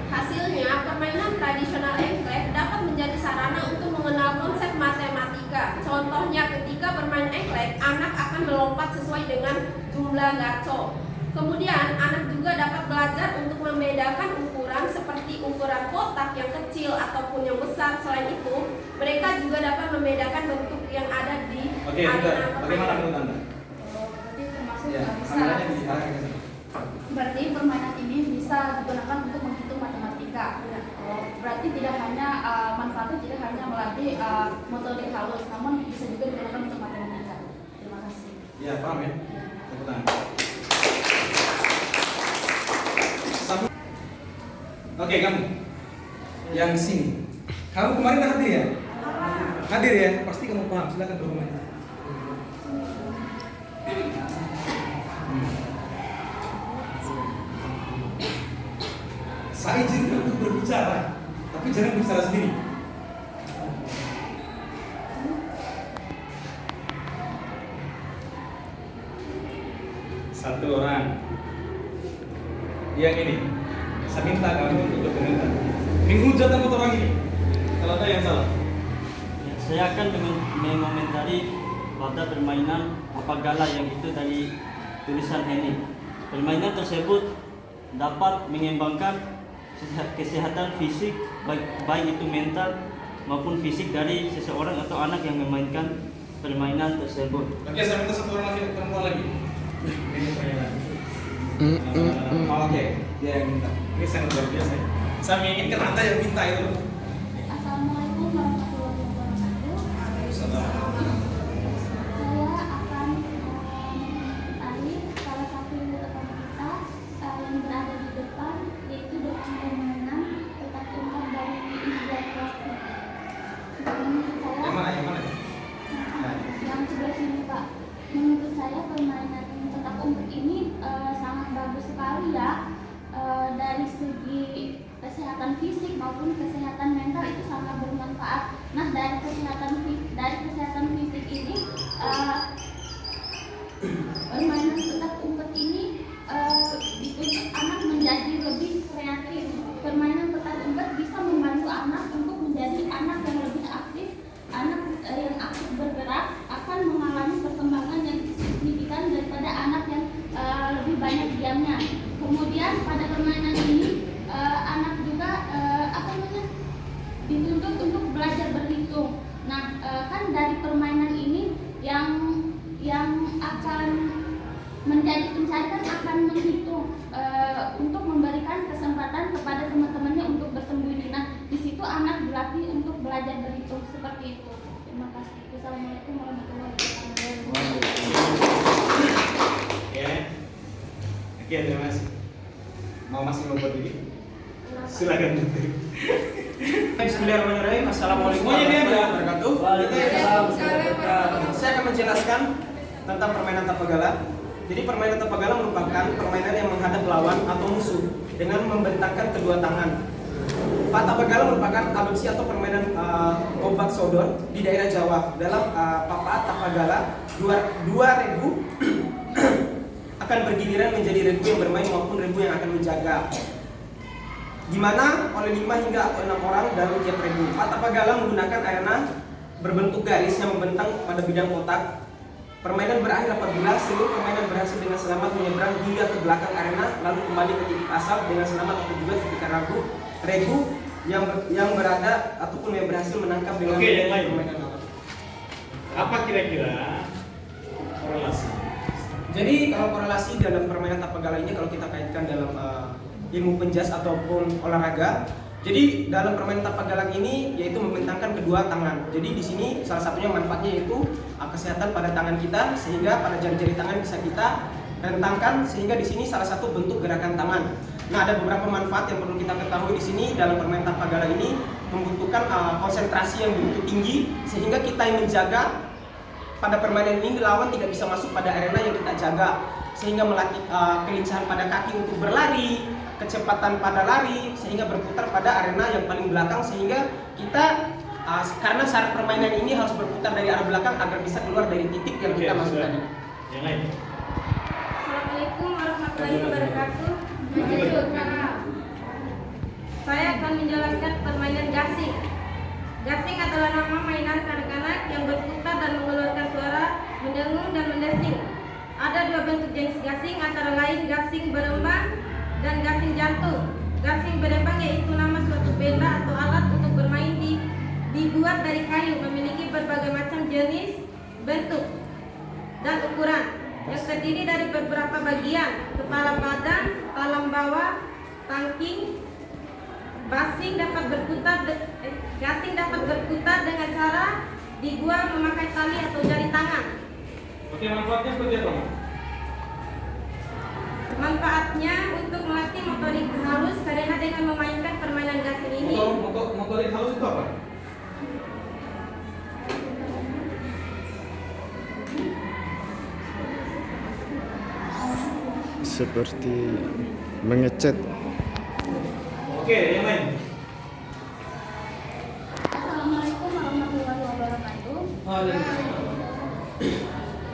Hasilnya, permainan tradisional engklek dapat menjadi sarana untuk mengenal konsep matematika. Contohnya, ketika bermain engklek, anak akan melompat sesuai dengan jumlah gaco. Kemudian, anak juga dapat belajar untuk membedakan ukuran seperti ukuran kotak yang kecil ataupun yang besar. Selain itu, mereka juga dapat membedakan bentuk yang ada di arena permainan. Bagaimana menurut Anda? Berarti termasuk Ya, bisa. kameranya diarahkan ke sana. Berarti permainan ini bisa digunakan untuk menghitung matematika. Ya. Berarti tidak hanya manfaatnya tidak hanya melatih motorik halus, namun bisa juga digunakan untuk matematika. Terima kasih. Ya, paham ya? Tepuk tangan. Oke, kamu yang sini. Kamu kemarin hadir ya? Hadir ya? Pasti kamu paham. Silakan berkomentar. Saya izinkan untuk berbicara, tapi jangan bicara sendiri. Satu orang yang ini, saya minta kamu untuk berkomentar. Menghujat apa orang ini? Kalau ada yang salah. Ya, saya akan mengomentari pada permainan Papagala yang itu dari tulisan Henny. Permainan tersebut dapat mengembangkan kesehatan fisik baik itu mental maupun fisik dari seseorang atau anak yang memainkan permainan tersebut. Oke, saya minta satu orang lagi, perempuan lagi. Ini permainan. Oke, dia yang minta. Ini sangat luar biasa. Saya menginginkan Anda yang minta itu. Assalamualaikum warahmatullahi wabarakatuh. Saya akan mencari salah satu rekan kita yang berada di depan, yaitu dengan permainan petak umpet dari India Klasik. Menurut saya, Yang mana? yang sebelah sini Pak. Menurut saya permainan petak umpet ini sangat bagus sekali ya. Dari segi kesehatan fisik maupun kesehatan mental itu sangat bermanfaat. Nah, dari kesehatan fisik ini permainan petak umpet ini dituntut anak menjadi lebih kreatif. Permainan petak umpet bisa membantu anak untuk menjadi anak yang lebih aktif. Anak yang aktif bergerak akan mengalami perkembangan yang signifikan daripada anak yang lebih banyak diamnya. Kemudian pada permainan ini anak juga dituntut untuk belajar berhitung. Nah, kan dari permainan ini yang akan menjadi pencari kan akan menghitung untuk memberikan kesempatan kepada teman-temannya untuk bersembunyi. Nah, di situ anak dilatih untuk belajar berhitung seperti itu. Terima kasih. Wassalamualaikum warahmatullahi wabarakatuh. Oke, terima kasih. Mau masih mau berdiri? Silakan. Bismillahirrahmanirrahim. Assalamualaikum Semuanya warahmatullahi wabarakatuh. Saya akan menjelaskan tentang permainan tapagala. Jadi permainan tapagala merupakan permainan yang menghadap lawan atau musuh dengan membentangkan kedua tangan. Pak tapagala merupakan adopsi atau permainan obat sodor di daerah Jawa. Dalam papat tapagala dua regu akan bergiliran menjadi regu yang bermain maupun regu yang akan menjaga. Di mana oleh 5 hingga atau 6 orang dalam tiap regu. Pak tapagala menggunakan arena berbentuk garis yang membentang pada bidang kotak. Permainan berakhir apabila seluruh permainan berhasil dengan selamat menyeberang hingga ke belakang arena lalu kembali ke titik asal dengan selamat atau juga ketika regu yang berada ataupun yang berhasil menangkap dengan yang lain. permainan. Apa kira-kira korelasi? Jadi kalau korelasi dalam permainan tapagala ini kalau kita kaitkan dalam ilmu penjas ataupun olahraga, jadi dalam permainan tapagala ini yaitu membentangkan kedua tangan. Jadi di sini salah satunya manfaatnya yaitu kesehatan pada tangan kita sehingga pada jari-jari tangan bisa kita rentangkan sehingga di sini salah satu bentuk gerakan tangan. Nah, ada beberapa manfaat yang perlu kita ketahui di sini dalam permainan tapagala ini membutuhkan konsentrasi yang begitu tinggi sehingga kita yang menjaga pada permainan ini lawan tidak bisa masuk pada arena yang kita jaga sehingga melatih kelincahan pada kaki untuk berlari, kecepatan pada lari sehingga berputar pada arena yang paling belakang sehingga kita karena syarat permainan ini harus berputar dari arah belakang agar bisa keluar dari titik yang kita masuk tadi. Yang lain. Assalamualaikum warahmatullahi wabarakatuh. Lanjut. Gasing adalah nama mainan kanak-kanak yang berputar dan mengeluarkan suara mendengung dan mendesing. Ada dua bentuk jenis gasing, antara lain gasing berembang dan gasing jantung. Gasing berembang yaitu nama suatu benda atau alat untuk bermain dibuat dari kayu, memiliki berbagai macam jenis, bentuk, dan ukuran, yang terdiri dari beberapa bagian: kepala badan, talam bawah, tangking. Gasing dapat berputar dengan cara dibuat memakai tali atau jari tangan. Oke, manfaatnya seperti apa? Manfaatnya untuk melatih motorik halus karena dengan memainkan permainan gasing ini Motorik halus itu apa? Seperti mengecat. Oke, yang lain. Assalamualaikum warahmatullahi wabarakatuh.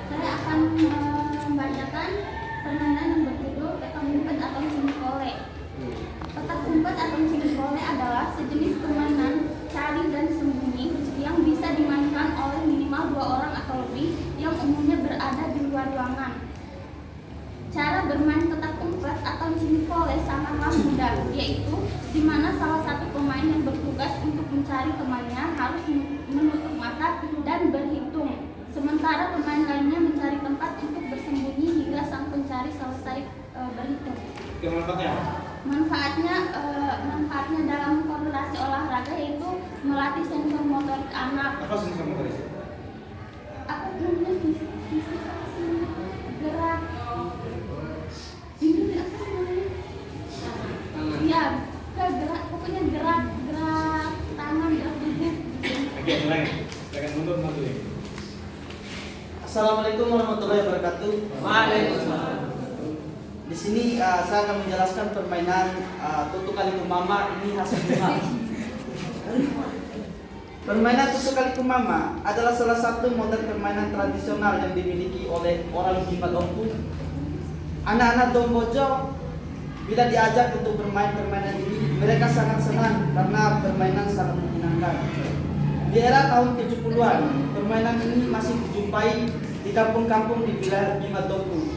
Saya akan membacakan permainan yang berjudul petak umpet atau cimikole. Petak umpet atau cimikole adalah sejenis permainan cari dan sembunyi yang bisa dimainkan oleh minimal 2 orang atau lebih yang umumnya berada di luar ruangan. Cara bermain petak umpet atau cimikole sangatlah mudah, yaitu di mana salah satu pemain yang bertugas untuk mencari temannya harus menutup mata dan berhitung, sementara pemain lainnya mencari tempat untuk bersembunyi hingga sang pencari selesai berhitung. Oke, manfaatnya apa? Manfaatnya dalam koordinasi olahraga yaitu melatih sensor motorik anak. Apa sih sama tadi? Aku punya fisik gerak. Ini apa sih namanya? Iya, gerak, pokoknya gerak tangan, gerak tubuh. Oke, yang lain. Silakan mundur ya. Assalamualaikum warahmatullahi wabarakatuh. Waalaikumsalam. Di sini saya akan menjelaskan permainan tutu kali kumama ini khas Bunga. Permainan tutu kali kumama adalah salah satu model permainan tradisional yang dimiliki oleh orang Bima Dompu. Anak-anak Dombojo bila diajak untuk bermain permainan ini, mereka sangat senang karena permainan sangat menyenangkan. Di era tahun 70-an, permainan ini masih dijumpai di kampung-kampung di wilayah Bima Dompu.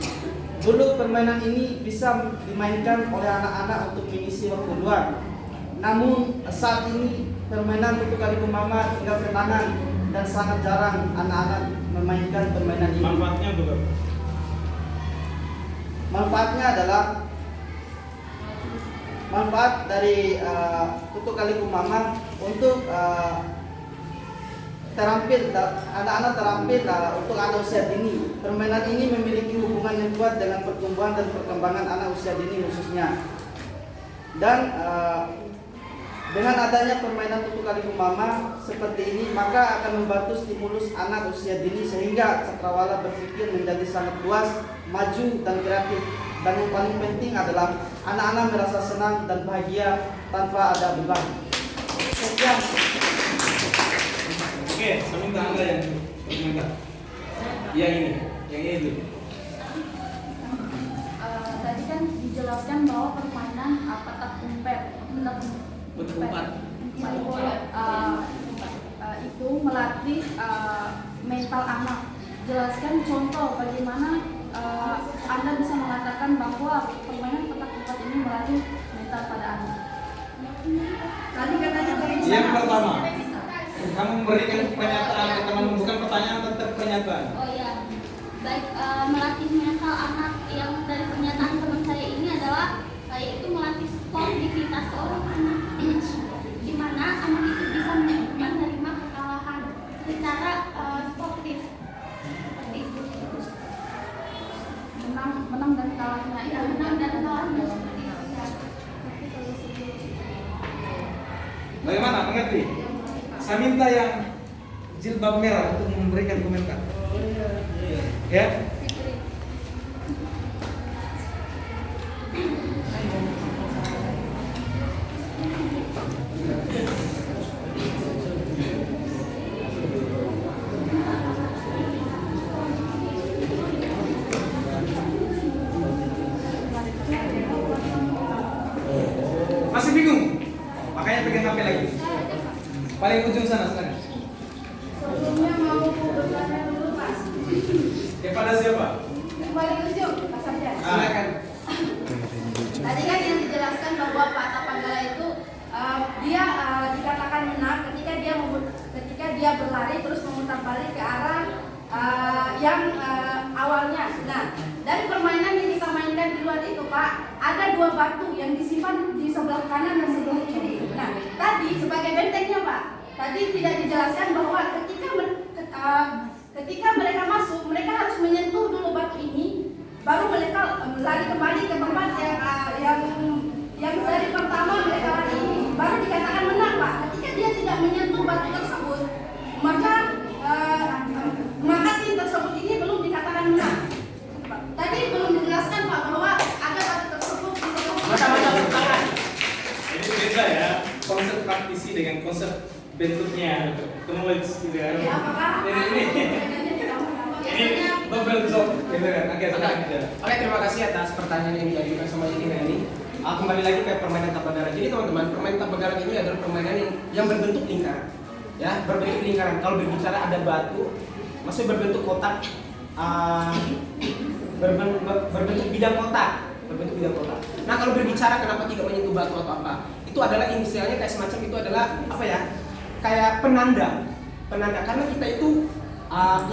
Dulu permainan ini bisa dimainkan oleh anak-anak untuk mengisi waktu luang. Namun saat ini permainan tutu kali kumama tinggal kenangan dan sangat jarang anak-anak memainkan permainan ini. Manfaatnya juga. Manfaatnya adalah manfaat dari tutu kali kumama untuk terampil, anak-anak terampil untuk anak usia dini. Permainan ini memiliki hubungan yang kuat dengan pertumbuhan dan perkembangan anak usia dini khususnya. Dan dengan adanya permainan tutu kali kumama seperti ini, maka akan membantu stimulus anak usia dini sehingga cakrawala berpikir menjadi sangat luas, maju dan kreatif. Dan yang paling penting adalah anak-anak merasa senang dan bahagia tanpa ada beban. Sekian. Oke, saya minta Anda yang berkomentar. Yang ini dulu. Tadi kan dijelaskan bahwa permainan petak umpet, itu melatih mental anak. Jelaskan contoh bagaimana Anda bisa mengatakan bahwa permainan petak umpet ini melatih mental pada anak. Tadi katanya Yang pertama, kamu memberikan pernyataan ke teman, bukan pertanyaan, tetap pernyataan. Oh ya, baik, melatih mental anak yang dari pernyataan teman saya ini adalah yaitu melatih sportivitas seorang anak, di mana anak itu bisa menerima kekalahan secara sportif, seperti itu. Menang dan kalahnya. Ya, menang dan kalahnya seperti itu. Bagaimana? Mengerti? Saya minta yang jilbab merah untuk memberikan komentar. Ya? Masih bingung? Makanya pegang HP lagi. Paling ujung sana, silakan. Sebelumnya mau bertanya dulu Mas. Kepada siapa? Kembali ujung, Mas Sarjan. Silakan. Tadi kan yang dijelaskan bahwa Pak Tapanggala itu dia dikatakan menang ketika dia berlari terus memutar balik ke arah yang awalnya. Nah, dari permainan yang kita mainkan di luar itu Pak, ada 2 batu yang disimpan di sebelah kanan dan sebelah kiri. Nah, tadi sebagai bentengnya Pak, tadi tidak dijelaskan bahwa ketika mereka masuk, mereka harus menyentuh dulu batu ini, baru mereka lari kembali ke tempat yang dari pertama mereka lari ini, baru dikatakan menang Pak. Ketika dia tidak menyentuh batu tersebut, maka tim tersebut ini belum dikatakan menang. Tadi belum dijelaskan Pak bahwa ada batu tersebut Masa-masa tangan. Ini beda ya, konsep praktisi dengan konsep bentuknya, knowledge gitu ya. Ya, apakah Ini double job gitu kan. Oke, silakan. Oke, terima kasih atas pertanyaan yang diajukan sama Ibu ini. Kembali lagi ke permainan tapak galah. Jadi teman-teman, permainan tapak galah ini adalah permainan yang berbentuk lingkaran. Ya, berbentuk lingkaran. Kalau berbicara ada batu, maksudnya berbentuk kotak, berbentuk bidang kotak. Nah, kalau berbicara kenapa tidak menyentuh batu atau apa, itu adalah istilahnya kayak semacam itu adalah apa ya? Kayak penanda karena kita itu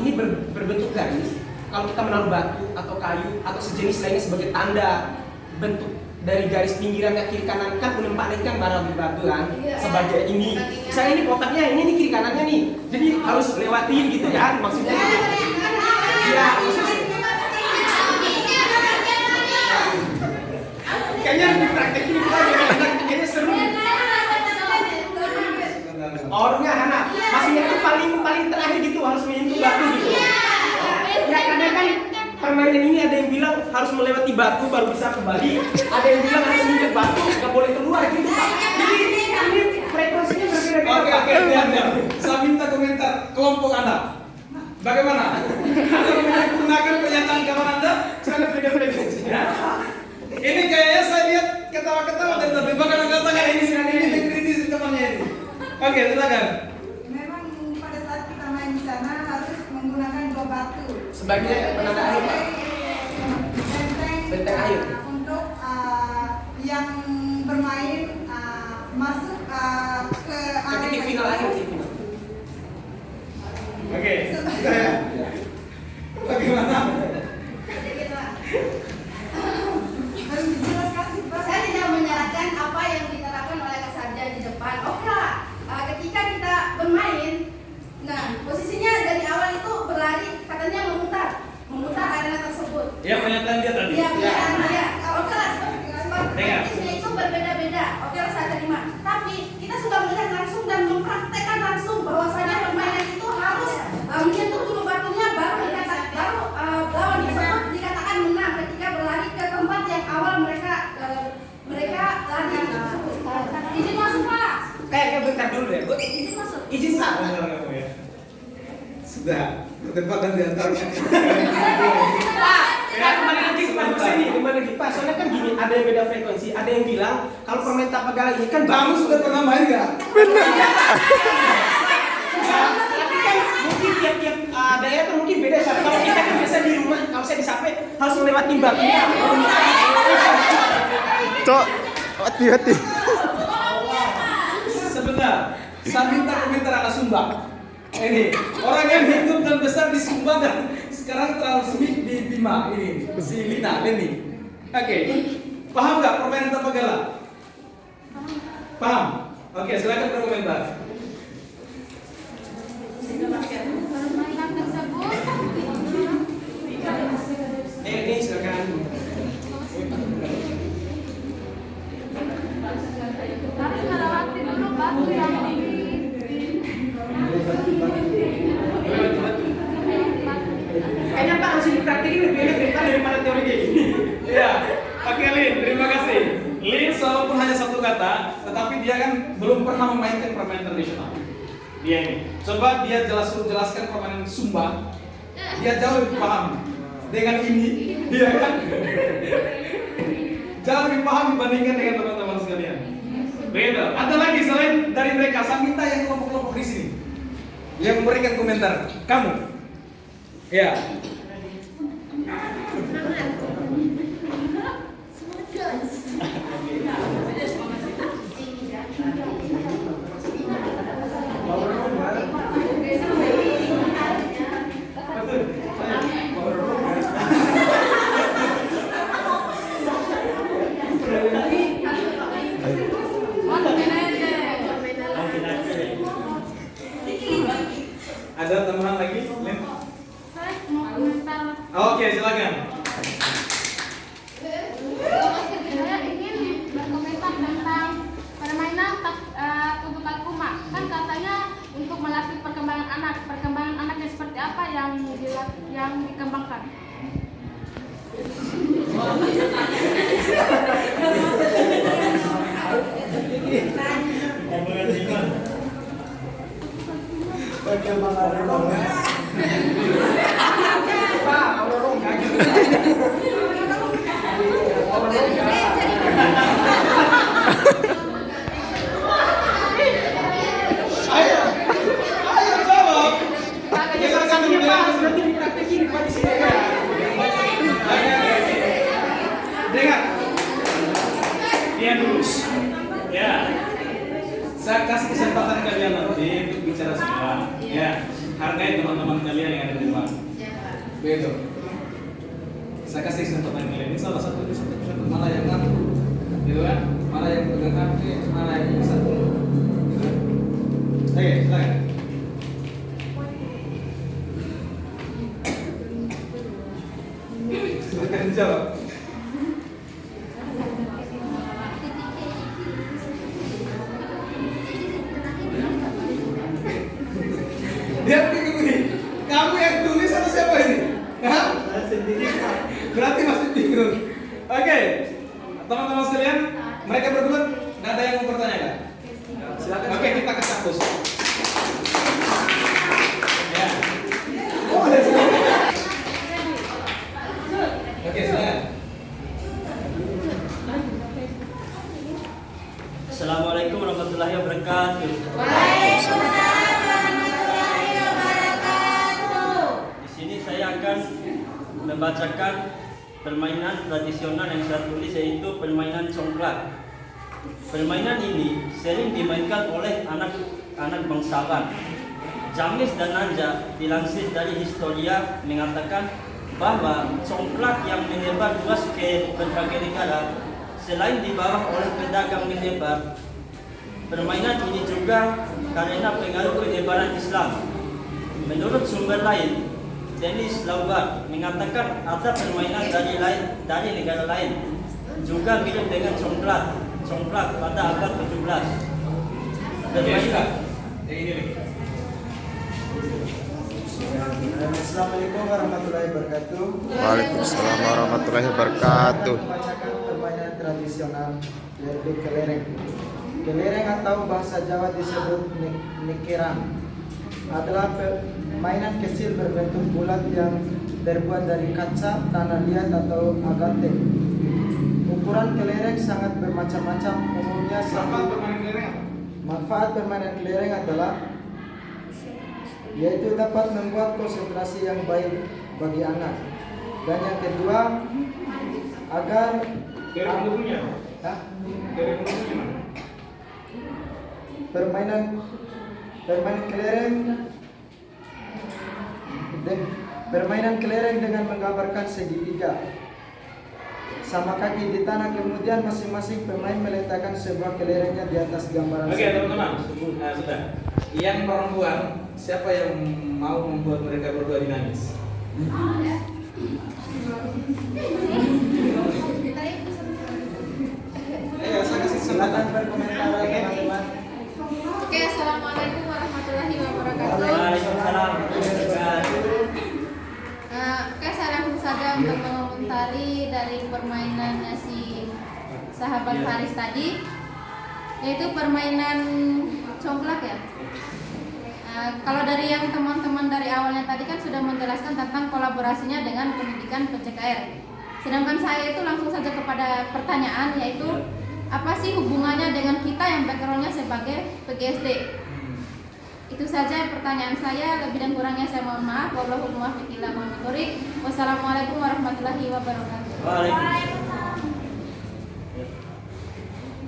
ini berbentuk garis. Kalau kita menaruh batu atau kayu atau sejenis lainnya sebagai tanda bentuk dari garis pinggiran ke kiri kanan kan penempat ini kan barang di batu kan sebagai ini. Misalnya ini kotaknya ini kiri kanannya nih, jadi harus lewatin gitu kan maksudnya. Iya, maksudnya. Kayaknya harus dipraktekin kayaknya seru. Orangnya anak, maksudnya itu paling terakhir gitu harus menyentuh batu gitu. Ya kadang kan permainan ini ada yang bilang harus melewati batu baru bisa kembali, ada yang bilang harus menginjak batu nggak boleh keluar gitu. Jadi ini frekuensinya berbeda-beda. Oke, diam. Saya minta komentar kelompok Anda. Bagaimana? Anda menggunakan pernyataan kawan Anda? Saya berikan frekuensinya. Ini kayaknya saya lihat ketawa-ketawa dari tadi. Bahkan angkat tangan ini kritis temannya ini. Oke, silakan. Memang pada saat kita main di sana harus menggunakan 2 batu Sebagai penanda air, Pak. Benteng air. Untuk yang bermain masuk ke Titik final akhir titik final. Oke, saya. Bagaimana? harus dijelaskan sih, Pak. Saya tidak menyarankan apa yang diterapkan oleh Kak Sarjan di depan. Oke lah, ketika kita bermain, nah posisinya dari awal itu berlari, katanya memutar arena tersebut. Ya, pernyataan dia tadi. Iya, pernyataan dia. Oke lah, Dengar. teknisnya itu berbeda-beda. Oke lah, saya terima. Tapi kita sudah melihat langsung dan mempraktekkan langsung bahwasanya permainan itu harus menyentuh dulu batunya, baru lawan tersebut dikatakan menang ketika berlari ke tempat yang awal mereka lari tersebut. Izin masuk Pak. Kayak bentar dulu deh, Bu. Izin masuk. Izin Pak. Sudah, bertempatan di antaranya. Pak, kembali lagi ke sini, kembali lagi Pak. Soalnya kan gini, ada yang beda frekuensi, ada yang bilang kalau permain tapak galah ini kan Kamu sudah pernah main nggak? tapi kan mungkin tiap-tiap daerah kan mungkin beda. Kalau kita kan biasa di rumah, kalau saya di Sape harus melewati batunya. Cok, hati-hati. Sebentar, saya minta komentar anak Sumba. Ini orang yang hidup dan besar di Sumba dan sekarang transmit di Bima ini si Leni. Oke, paham nggak permainan tapak galah? Paham? Oke, silakan berkomentar. Permainan tersebut Ini silakan. harus melewati dulu batu yang Kayaknya Pak harus dipraktekin lebih enak daripada teori kayak gini. Iya, oke Lin, terima kasih. Lin walaupun hanya satu kata, tetapi dia kan belum pernah memainkan permainan tradisional. Dia ini, coba dia jelaskan permainan Sumba. Dia jauh lebih paham dengan ini, dia kan jauh lebih paham dibandingkan dengan teman-teman sekalian. Beda. Ada lagi selain dari dari mereka, saya minta yang kelompok-kelompok di sini yang memberikan komentar. Kamu, ya. Ada tambahan lagi? Lem? Saya mau komentar. Oke, silakan. Saya ingin berkomentar tentang permainan tubuh kalkuma. Kan katanya untuk melatih perkembangan anak yang seperti apa yang dikembangkan? Ayo jawab. Silakan dulu berarti dipraktekin di sini ya. Dengar. Dia lurus. Ya. Saya kasih kesempatan kalian nanti untuk bicara semua. Ya. Hargai teman-teman kalian yang ada di luar. Begitu. Saya kasih kesempatan kalian. Ini salah satu malah yang ngaku, gitu kan? Malah yang pegang HP, malah yang bisa dulu. Gitu. Oke, silakan. Silakan jawab. Dia begini, kamu yang tulis atau siapa ini? Hah? Berarti masih bingung. Oke, teman-teman sekalian, mereka berdua nggak ada yang mau bertanya kan? Silakan. Oke, kita ke kampus. Ya. Boleh, silakan. Oke, silakan. Assalamualaikum warahmatullahi wabarakatuh. Di sini saya akan membacakan permainan tradisional yang saya tulis, yaitu permainan congklak. Permainan ini sering dimainkan oleh anak-anak bangsawan. Jamis dan Nanja dilansir dari Historia mengatakan bahwa congklak yang menyebar luas ke berbagai negara selain dibawa oleh pedagang menyebar. Permainan ini juga karena pengaruh penyebaran Islam. Menurut sumber lain, Dennis Laubach mengatakan ada permainan dari negara lain juga mirip dengan congklak pada abad 17. Permainan Assalamualaikum warahmatullahi wabarakatuh. Waalaikumsalam warahmatullahi wabarakatuh. Membacakan permainan tradisional yaitu kelereng. Kelereng atau bahasa Jawa disebut nekerang adalah permainan kecil berbentuk bulat yang terbuat dari kaca, tanah liat atau agate. Ukuran kelereng sangat bermacam-macam. Umumnya manfaat permainan kelereng adalah yaitu dapat membuat konsentrasi yang baik bagi anak. Dan yang kedua, agar permainan kelereng dengan menggambarkan segitiga sama kaki di tanah, kemudian masing-masing pemain meletakkan sebuah kelerengnya di atas gambaran. Oke, teman-teman, sudah. Yang perempuan, siapa yang mau membuat mereka berdua dinamis? Ayo, saya kasih kesempatan berkomentar teman-teman. Oke, assalamualaikum warahmatullahi wabarakatuh. Waalaikumsalam. Oke, saya langsung saja untuk mengomentari dari permainannya si sahabat Faris tadi, yaitu permainan congklak ya. Kalau dari yang teman-teman dari awalnya tadi kan sudah menjelaskan tentang kolaborasinya dengan pendidikan PCKR. Sedangkan saya itu langsung saja kepada pertanyaan, yaitu apa sih hubungannya dengan kita yang backgroundnya sebagai sebagai PGSD. Itu saja pertanyaan saya, lebih dan kurangnya saya mohon maaf. Wallahul muwaffiq ila aqwamit thoriq. Wassalamualaikum warahmatullahi wabarakatuh. Waalaikumsalam.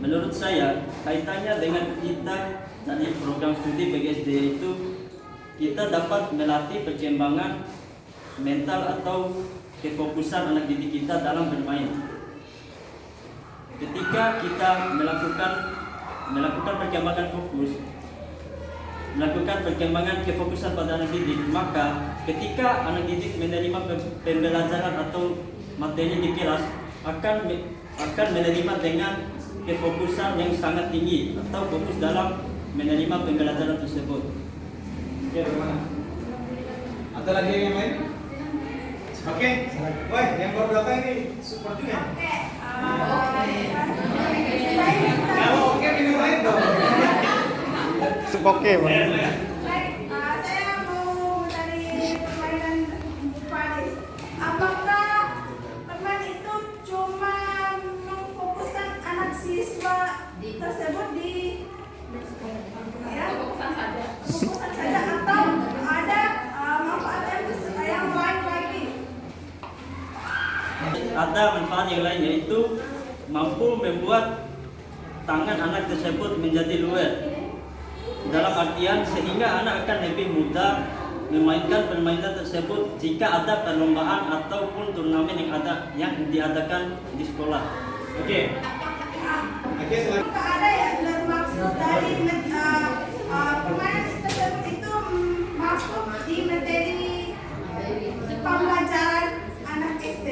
Menurut saya kaitannya dengan kita tadi program studi PGSD itu kita dapat melatih perkembangan mental atau kefokusan anak didik kita dalam bermain. Ketika kita melakukan perkembangan fokus, melakukan perkembangan kefokusan pada anak didik, maka ketika anak didik menerima pembelajaran atau materi di kelas akan menerima dengan kefokusan yang sangat tinggi atau fokus dalam menerima pembelajaran tersebut. Oke, bagaimana? Ada lagi yang lain? Oke, woi, yang baru datang ini support juga. Kalau oke, ini lain dong. Oke, Bang. Baik, saya mau mencari permainan Faris. Apakah teman itu cuma memfokuskan anak siswa tersebut di fokusan saja atau ada manfaat yang lain lagi? Ada manfaat yang lain, yaitu mampu membuat tangan anak tersebut menjadi luar. Dalam artian sehingga anak akan lebih mudah memainkan permainan tersebut jika ada perlombaan ataupun turnamen yang diadakan di sekolah. Oke. Oke, selamat. Apakah ada yang bermaksud dari permainan tersebut itu masuk di materi pembelajaran anak SD?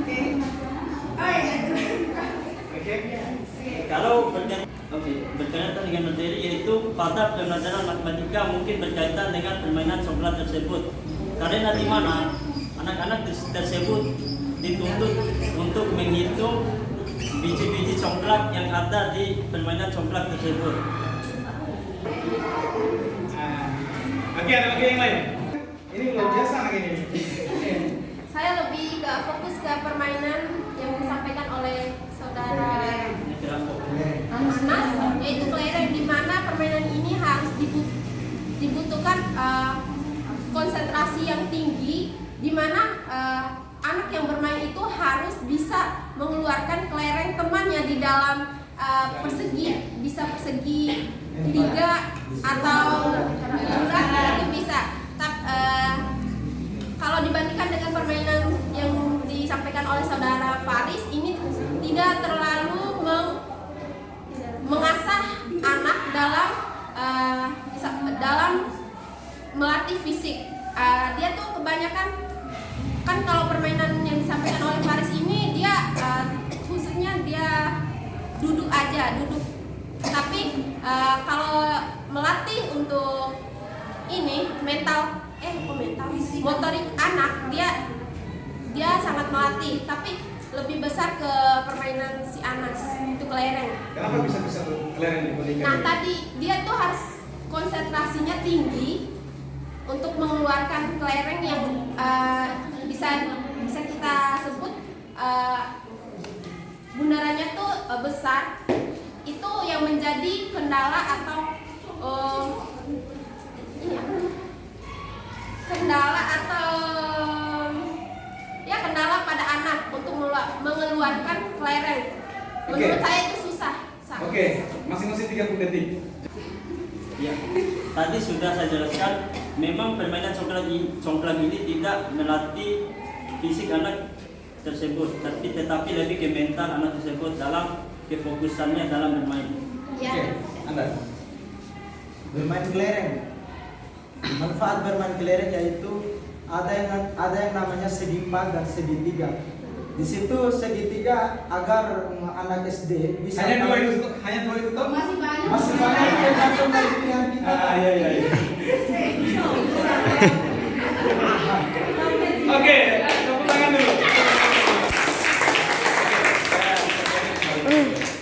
Oke. Oh ya. Oke. Kalau berkaitan dengan materi, yaitu pada pembelajaran matematika mungkin berkaitan dengan permainan coklat tersebut. Karena di mana anak-anak tersebut dituntut untuk menghitung biji-biji coklat yang ada di permainan coklat tersebut. Oke, ada lagi yang lain? Ini luar biasa lagi ini. Saya lebih fokus ke permainan yang disampaikan oleh saudara Anas, yaitu kelereng, di mana permainan ini harus dibutuhkan konsentrasi yang tinggi, di mana anak yang bermain itu harus bisa mengeluarkan kelereng temannya di dalam persegi, bisa persegi 3 atau bulat, itu bisa. Kalau dibandingkan dengan permainan yang disampaikan oleh saudara Faris, ini tidak terlalu mengasah anak dalam melatih fisik. Dia tuh kebanyakan kan kalau permainan yang disampaikan oleh Faris ini dia khususnya dia duduk. Tapi kalau melatih untuk ini motorik anak, dia sangat melatih, tapi lebih besar ke permainan si Anas, itu kelereng. Kenapa bisa kelereng dibandingkan? Nah, tadi dia tuh harus konsentrasinya tinggi untuk mengeluarkan kelereng yang bisa kita sebut bundarannya tuh besar. Itu yang menjadi kendala atau kendala pada anak untuk mengeluarkan kelereng. Menurut saya itu susah. Oke, masing-masing 30 detik. Ya, tadi sudah saya jelaskan, memang permainan congklak ini tidak melatih fisik anak tersebut, tetapi lebih ke mental anak tersebut dalam kefokusannya dalam bermain. Ya. Oke, Anda. Bermain kelereng. Manfaat bermain kelereng yaitu ada yang namanya segitiga dan segitiga. Di situ segitiga agar anak SD bisa hanya dua itu toh? Masih banyak. Masih banyak tergantung dari pilihan kita. Iya.